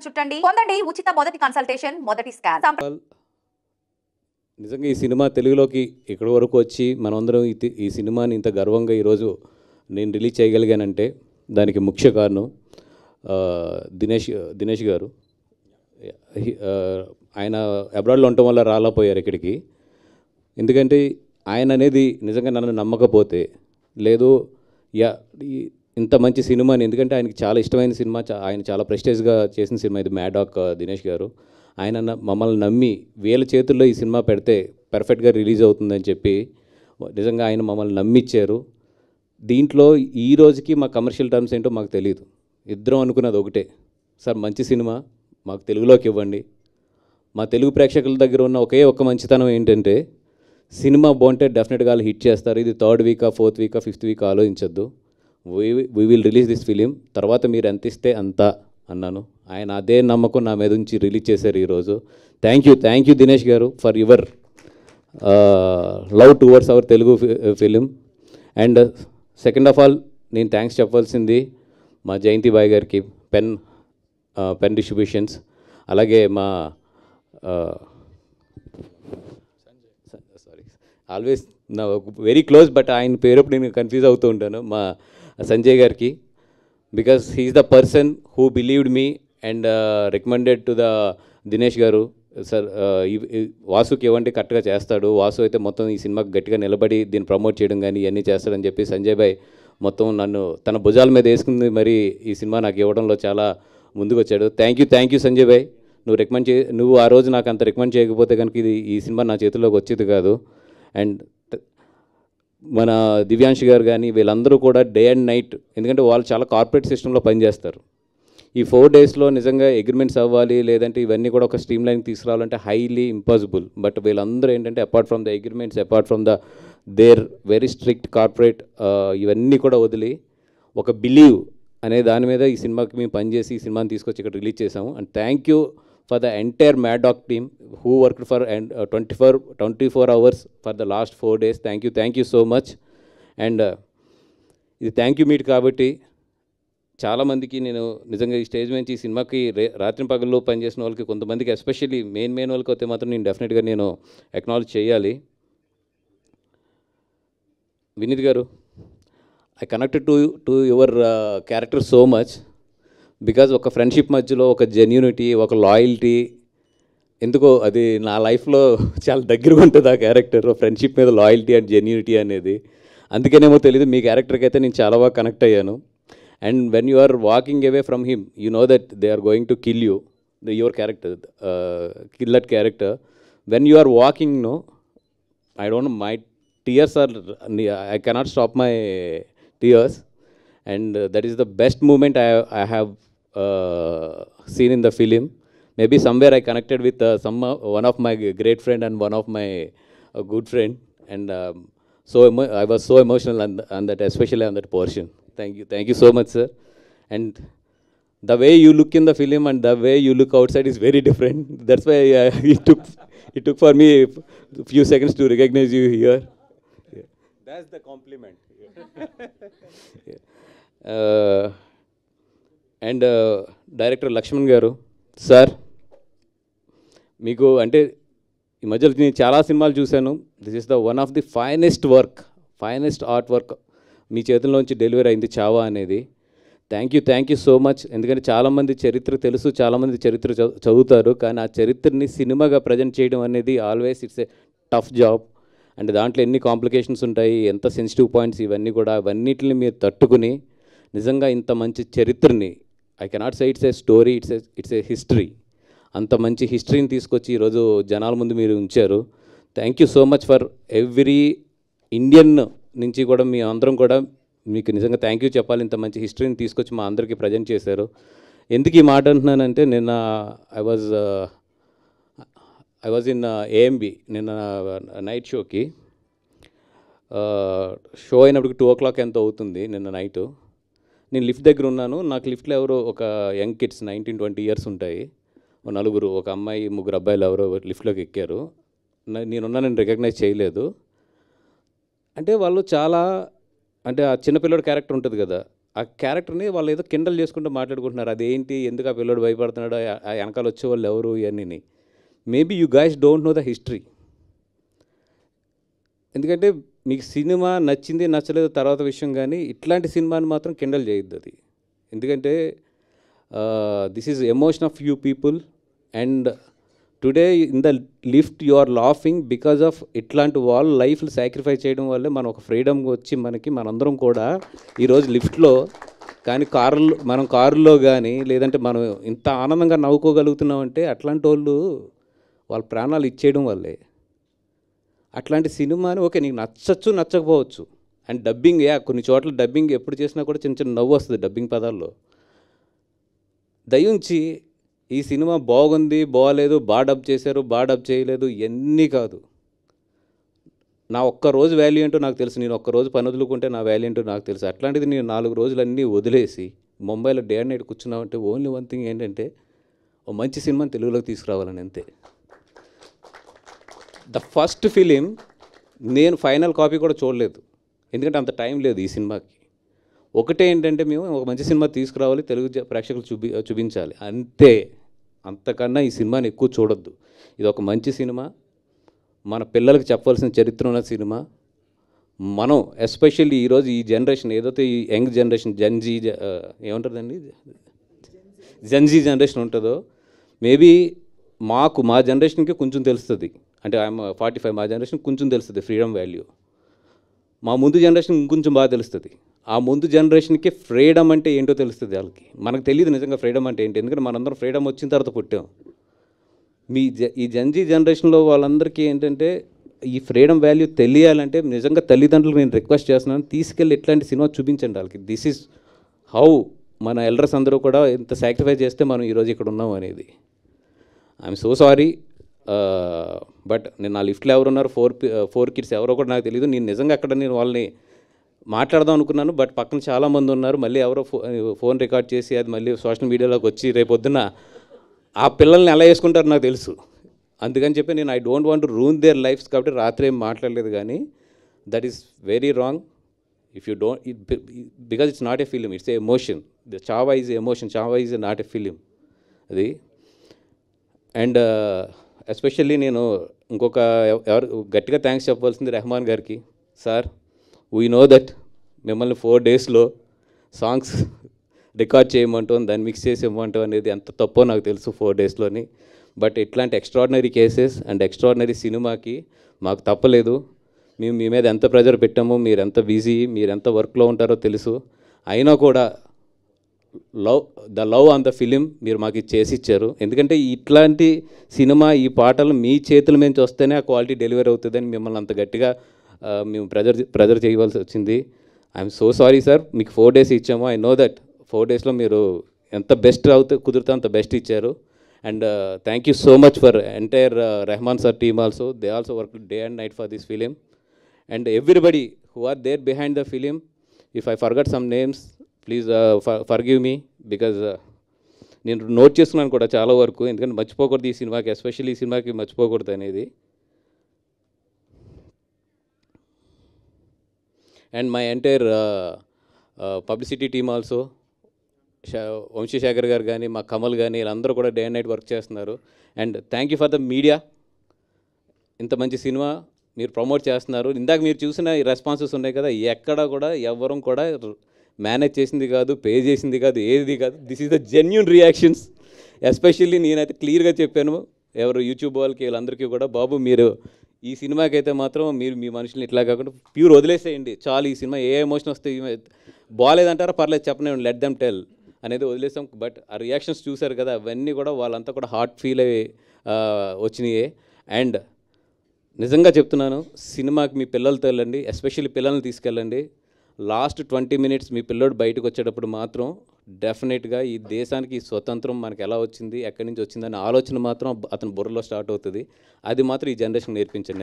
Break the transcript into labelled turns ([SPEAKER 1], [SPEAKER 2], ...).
[SPEAKER 1] Button చుట్టండి, పొందండి ఉచిత మొదటి కన్సల్టేషన్, మొదటి స్కాన్.
[SPEAKER 2] నిజంగా ఈ సినిమా తెలుగులోకి ఇక్కడి వరకు వచ్చి మనందరం ఈ సినిమాని ఇంత గర్వంగా ఈరోజు నేను రిలీజ్ చేయగలిగానంటే దానికి ముఖ్య కారణం దినేష్ గారు. ఆయన అబ్రాడ్లో ఉండటం వల్ల రాలేకపోయారు ఇక్కడికి. ఎందుకంటే ఆయన అనేది నిజంగా నన్ను నమ్మకపోతే లేదు ఇంత మంచి సినిమాని, ఎందుకంటే ఆయనకి చాలా ఇష్టమైన సినిమా, ఆయన చాలా ప్రెస్టేజ్గా చేసిన సినిమా ఇది మ్యాడ్ డాగ్. దినేష్ గారు ఆయన మమ్మల్ని నమ్మి వీళ్ళ చేతుల్లో ఈ సినిమా పెడితే పర్ఫెక్ట్గా రిలీజ్ అవుతుందని చెప్పి నిజంగా ఆయన మమ్మల్ని నమ్మిచ్చారు. దీంట్లో ఈ రోజుకి మా కమర్షియల్ టర్మ్స్ ఏంటో మాకు తెలియదు. ఇద్దరం అనుకున్నది ఒకటే, సార్ మంచి సినిమా మాకు తెలుగులోకి ఇవ్వండి. మా తెలుగు ప్రేక్షకుల దగ్గర ఉన్న ఒక్క మంచితనం ఏంటంటే సినిమా బాగుంటే డెఫినెట్గా వాళ్ళు హిట్ చేస్తారు. ఇది 3rd వీకా 4th వీకా 5th వీక్ ఆలోచించొద్దు. We will release this film, తర్వాత మీరు ఎంత ఇస్తే అంత అన్నాను. ఆయన అదే నమ్మకం నా మీద నుంచి రిలీజ్ చేశారు ఈరోజు. థ్యాంక్ యూ దినేష్ గారు for your love towards our Telugu film. And second of all నేను థ్యాంక్స్ చెప్పాల్సింది మా జయంతి బాయ్ గారికి, పెన్ డిస్ట్రిబ్యూషన్స్, అలాగే మా ఆల్వేస్ నా వెరీ క్లోజ్ బట్ ఆయన పేరప్పుడు నేను కన్ఫ్యూజ్ అవుతూ ఉంటాను, మా సంజయ్ గారికి. Because he is the person who believed me and recommended to the Dinesh garu. Sir Vasuki ఇవ్వండి కరెక్ట్గా చేస్తాడు, వాసు అయితే మొత్తం ఈ సినిమాకి గట్టిగా నిలబడి దీన్ని ప్రమోట్ చేయడం కానీ ఇవన్నీ చేస్తాడని చెప్పి సంజయ్ భాయ్ మొత్తం నన్ను తన భుజాల మీద వేసుకుంది. మరి ఈ సినిమా నాకు ఇవ్వడంలో చాలా ముందుకు వచ్చాడు. థ్యాంక్ యూ సంజయ్ భాయ్. నువ్వు ఆ రోజు నాకు అంత రికమెండ్ చేయకపోతే కనుక ఈ సినిమా నా చేతిలోకి వచ్చేది కాదు. అండ్ మన దివ్యాంష్ గారు కానీ వీళ్ళందరూ కూడా డే అండ్ నైట్, ఎందుకంటే వాళ్ళు చాలా కార్పొరేట్ సిస్టంలో పనిచేస్తారు. ఈ 4 డేస్లో నిజంగా అగ్రిమెంట్స్ అవ్వాలి, లేదంటే ఇవన్నీ కూడా ఒక స్ట్రీమ్ లైన్ తీసుకురావాలంటే హైలీ ఇంపాసిబుల్. బట్ వీళ్ళందరూ ఏంటంటే apart from the agreements, apart from the their very strict corporate ఇవన్నీ కూడా వదిలి ఒక బిలీవ్ అనే దాని మీద ఈ సినిమాకి మేము పనిచేసి ఈ సినిమాని తీసుకొచ్చి ఇక్కడ రిలీజ్ చేసాము. And thank you for the entire mad dog team who worked for 24 hours for the last 4 days. Thank you so much. And ఇది థ్యాంక్ యూ మీట్ కాబట్టి చాలామందికి నేను నిజంగా ఈ స్టేజ్ నుంచి ఈ సినిమాకి రాత్రి పగల్లో పనిచేసిన వాళ్ళకి కొంతమందికి ఎస్పెషల్లీ మెయిన్ వాళ్ళకి అయితే మాత్రం నేను డెఫినెట్గా నేను అక్నాలెడ్జ్ చేయాలి. వినీత్ గారు, I connected to your character so much because ఒక ఫ్రెండ్షిప్ మధ్యలో ఒక జెన్యూనిటీ, ఒక లాయల్టీ, ఎందుకో అది నా లైఫ్లో చాలా దగ్గరగా ఉంటుంది ఆ క్యారెక్టర్. ఫ్రెండ్షిప్ మీద లాయల్టీ అండ్ జెన్యూనిటీ అనేది, అందుకనేమో తెలియదు మీ క్యారెక్టర్కి అయితే నేను చాలా బాగా కనెక్ట్ అయ్యాను. And when you are walking away from him, you know that they are going to kill you, your character, kill that character. When you are walking, no, I don't know, my tears are, I cannot stop my tears, and that is the best moment I have seen in the film. Maybe somewhere I connected with one of my great friend and one of my good friend, and I was so emotional on that, especially on that portion. Thank you so much, sir. And the way you look in the film and the way you look outside is very different. That's why it took for me a few seconds to recognize you here.
[SPEAKER 3] That's the compliment.
[SPEAKER 2] And director Lakshman garu, sir మీకు అంటే ఈ మధ్యలో నేను చాలా సినిమాలు చూశాను. This is the one of the finest art work మీ చేతుల్లోంచి డెలివరీ అయింది, చావా అనేది. Thank you so much. ఎందుకంటే చాలామంది చరిత్ర తెలుసు, చాలామంది చరిత్ర చదువుతారు, కానీ ఆ చరిత్రని సినిమాగా ప్రజెంట్ చేయడం అనేది always it's a tough job. And దాంట్లో ఎన్ని కాంప్లికేషన్స్ ఉంటాయి, ఎంత సెన్సిటివ్ పాయింట్స్, ఇవన్నీ కూడా అవన్నిటిని మీరు తట్టుకుని నిజంగా ఇంత మంచి చరిత్రని, I cannot say it's a story, it's a history, అంత మంచి హిస్టరీని తీసుకొచ్చి ఈరోజు జనాల ముందు మీరు ఉంచారు. Thank you so much for every Indian నుంచి కూడా మీ అందరం కూడా మీకు నిజంగా థ్యాంక్ యూ చెప్పాలి. ఇంత మంచి హిస్టరీని తీసుకొచ్చి మా అందరికీ ప్రజెంట్ చేశారు. ఎందుకు ఈ మాట అంటున్నానంటే, నిన్న I was in AMB నిన్న నైట్ షోకి. షో అయినప్పటికి 2 o'clock ఎంత అవుతుంది నిన్న నైటు. నేను లిఫ్ట్ దగ్గర ఉన్నాను. నాకు లిఫ్ట్లో ఎవరో ఒక యంగ్ కిడ్స్ 19-20 years ఉంటాయి, నలుగురు, ఒక అమ్మాయి, 3 అబ్బాయిలు ఎవరో లిఫ్ట్లోకి ఎక్కారు. నేను రికగ్నైజ్ చేయలేదు. అంటే వాళ్ళు చాలా, అంటే ఆ చిన్నపిల్లడి క్యారెక్టర్ ఉంటుంది కదా, ఆ క్యారెక్టర్ని వాళ్ళు ఏదో కిండల్ చేసుకుంటూ మాట్లాడుకుంటున్నారు. అదేంటి, ఎందుకు ఆ పిల్లోడు భయపడుతున్నాడు, ఆ వెనకాల వచ్చేవాళ్ళు ఎవరు, ఇవన్నీ. Maybe you guys don't know the history. ఎందుకంటే మీకు సినిమా నచ్చింది నచ్చలేదు తర్వాత విషయం, కానీ ఇట్లాంటి సినిమాని మాత్రం కిండల్ చేయొద్దు అది. ఎందుకంటే this is emotion of you people, and today in the lift you are laughing because of ఇట్లాంటి వాళ్ళు లైఫ్లు సాక్రిఫైస్ చేయడం వల్లే మనం ఒక ఫ్రీడమ్ వచ్చి మనందరం కూడా ఈరోజు లిఫ్ట్లో కానీ మనం కారులో కానీ లేదంటే మనం ఇంత ఆనందంగా నవ్వుకోగలుగుతున్నామంటే అట్లాంటి వాళ్ళు వాళ్ళ ప్రాణాలు ఇచ్చేయడం వల్లే. అట్లాంటి సినిమాని ఓకే నీకు నచ్చచ్చు నచ్చకపోవచ్చు, అండ్ డబ్బింగ్ కొన్ని చోట్ల డబ్బింగ్ ఎప్పుడు చేసినా కూడా చిన్న చిన్న నవ్వు వస్తుంది డబ్బింగ్ పదాల్లో. దయించి ఈ సినిమా బాగుంది బాగలేదు, బాగా డబ్ చేశారు బాగా డబ్ చేయలేదు ఇవన్నీ కాదు. నా ఒక్కరోజు వాల్యూ ఏంటో నాకు తెలుసు, నేను ఒక్కరోజు పని వదులుకుంటే నా వాల్యూ ఏంటో నాకు తెలుసు. అట్లాంటిది నేను 4 రోజులన్నీ వదిలేసి ముంబైలో డే అండ్ నైట్ కూర్చున్నామంటే ఓన్లీ వన్ థింగ్ ఏంటంటే ఓ మంచి సినిమాని తెలుగులోకి తీసుకురావాలని, అంతే. ద ఫస్ట్ ఫిలిం నేను ఫైనల్ కాపీ కూడా చూడలేదు, ఎందుకంటే అంత టైం లేదు ఈ సినిమాకి. ఒకటే ఏంటంటే మేము ఒక మంచి సినిమా తీసుకురావాలి, తెలుగు ప్రేక్షకులు చూపించాలి, అంతే. అంతకన్నా ఈ సినిమాని ఎక్కువ చూడొద్దు. ఇది ఒక మంచి సినిమా, మన పిల్లలకి చెప్పాల్సిన చరిత్ర ఉన్న సినిమా. మనం ఎస్పెషల్లీ ఈరోజు ఈ జనరేషన్ ఏదైతే ఈ యంగ్ జనరేషన్ ఏముంటుందండి జెన్జీ జనరేషన్ ఉంటుందో, మేబీ మా జనరేషన్కి కొంచెం తెలుస్తుంది. అంటే ఐఎమ్ 45, మా జనరేషన్ కొంచెం తెలుస్తుంది ఫ్రీడమ్ వాల్యూ. మా ముందు జనరేషన్ ఇంకొంచెం బాగా తెలుస్తుంది. ఆ ముందు జనరేషన్కి ఫ్రీడమ్ అంటే ఏంటో తెలుస్తుంది వాళ్ళకి. మనకు తెలియదు నిజంగా ఫ్రీడమ్ అంటే ఏంటి, ఎందుకంటే మనందరం ఫ్రీడమ్ వచ్చిన తర్వాత పుట్టాం. ఈ జెన్జీ జనరేషన్లో వాళ్ళందరికీ ఏంటంటే ఈ ఫ్రీడమ్ వాల్యూ తెలియాలంటే నిజంగా తల్లిదండ్రులకు నేను రిక్వెస్ట్ చేస్తున్నాను, తీసుకెళ్ళి ఇట్లాంటి సినిమా చూపించండి వాళ్ళకి. దిస్ ఈజ్ హౌ మన ఎల్డర్స్ అందరూ కూడా ఇంత సాక్రిఫైస్ చేస్తే మనం ఈరోజు ఇక్కడ ఉన్నాం అనేది. ఐఎమ్ సో సారీ, బట్ నేను నా లిఫ్ట్లో ఎవరున్నారు, 4 కిడ్స్ ఎవరో కూడా నాకు తెలియదు. నేను నిజంగా అక్కడ నేను వాళ్ళని మాట్లాడదాం అనుకున్నాను, బట్ పక్కన చాలామంది ఉన్నారు. మళ్ళీ ఎవరో ఫోన్ రికార్డ్ చేసి అది మళ్ళీ సోషల్ మీడియాలోకి వచ్చి రేపొద్దున ఆ పిల్లల్ని ఎలా వేసుకుంటారో నాకు తెలుసు. అందుకని చెప్పి నేను I don't want to ruin there lifes, కాబట్టి రాత్రి ఏం మాట్లాడలేదు. కానీ that is very wrong if you don't, because it's not a film, it's a emotion. The Chhaava is emotion, Chhaava is not a film అది. అండ్ ఎస్పెషల్లీ నేను ఇంకొక ఎవరు గట్టిగా థ్యాంక్స్ చెప్పవలసింది రెహమాన్ గారికి. సార్, వీ నో దట్ మిమ్మల్ని 4 డేస్లో సాంగ్స్ రికార్డ్ చేయమంటాం, దాన్ని మిక్స్ చేసి ఇవ్వమంటాం అనేది ఎంత తప్పో నాకు తెలుసు 4 డేస్లోని. బట్ ఇట్లాంటి ఎక్స్ట్రాడినరీ కేసెస్ అండ్ ఎక్స్ట్రాడినరీ సినిమాకి మాకు తప్పలేదు. మేము మీ మీద ఎంత ప్రెజర్ పెట్టామో, మీరు ఎంత బిజీ, మీరు ఎంత వర్క్లో ఉంటారో తెలుసు. అయినా కూడా the love on the film మీరు మాకు చేసి ఇచ్చారు. ఎందుకంటే ఇట్లాంటి సినిమా, ఈ పాటలు మీ చేతుల నుంచి వస్తేనే ఆ క్వాలిటీ డెలివరీ అవుతుందని మిమ్మల్ని అంత గట్టిగా మేము ప్రెజర్ చేయవలసి వచ్చింది. I'm so sorry sir. మీకు 4 డేస్ ఇచ్చాము. ఐ నో దట్ 4 డేస్లో మీరు ఎంత బెస్ట్ కుదిరితే అంత బెస్ట్ ఇచ్చారు. And thank you so much for entire Rahman sir team also. They also work day and night for this film. And everybody who are there behind the film, if I forgot some names please forgive me, because నేను note చేస్తున్నాను కూడా చాలా వరకు, ఎందుకంటే మర్చిపోకూడదు ఈ సినిమాకి, especially ఈ సినిమాకి మర్చిపోకూడదు అనేది. And my entire publicity team also, Vamsi Sekhar గారు కానీ, మా కమల్ కానీ, వీళ్ళందరూ కూడా డే అండ్ నైట్ వర్క్ చేస్తున్నారు. And thank you for the media. ఇంత మంచి సినిమా మీరు ప్రమోట్ చేస్తున్నారు. ఇందాక మీరు చూసిన ఈ రెస్పాన్సెస్ ఉన్నాయి కదా, ఎక్కడ కూడా ఎవ్వరం కూడా మేనేజ్ చేసింది కాదు, పే చేసింది కాదు, ఏది కాదు. This is the genuine reactions. Especially నేనైతే క్లియర్గా చెప్పాను ఎవరు యూట్యూబ్ వాళ్ళకి వీళ్ళందరికీ కూడా, బాబు మీరు ఈ సినిమాకి అయితే మాత్రం మీరు మీ మనుషుల్ని ఇట్లా కాకుండా ప్యూర్ వదిలేసేయండి చాలు. ఈ సినిమా ఏ ఎమోషన్ వస్తే బాగాలేదంటారా పర్లేదు చెప్పండి, లెట్ దెమ్ టెల్ అనేది వదిలేసాం. బట్ ఆ రియాక్షన్స్ చూశారు కదా, అవన్నీ కూడా వాళ్ళంతా కూడా హార్ట్ ఫీల్ అయ్యి వచ్చినాయి. అండ్ నిజంగా చెప్తున్నాను, సినిమాకి మీ పిల్లలతో వెళ్ళండి, ఎస్పెషల్లీ పిల్లల్ని తీసుకెళ్ళండి. లాస్ట్ 20 మినిట్స్ మీ పిల్లోడు బయటకు వచ్చేటప్పుడు మాత్రం డెఫినెట్గా ఈ దేశానికి ఈ స్వతంత్రం మనకు ఎలా వచ్చింది, ఎక్కడి నుంచి వచ్చిందనే ఆలోచన మాత్రం అతని బుర్రలో స్టార్ట్ అవుతుంది. అది మాత్రం ఈ జనరేషన్ నేర్పించండి.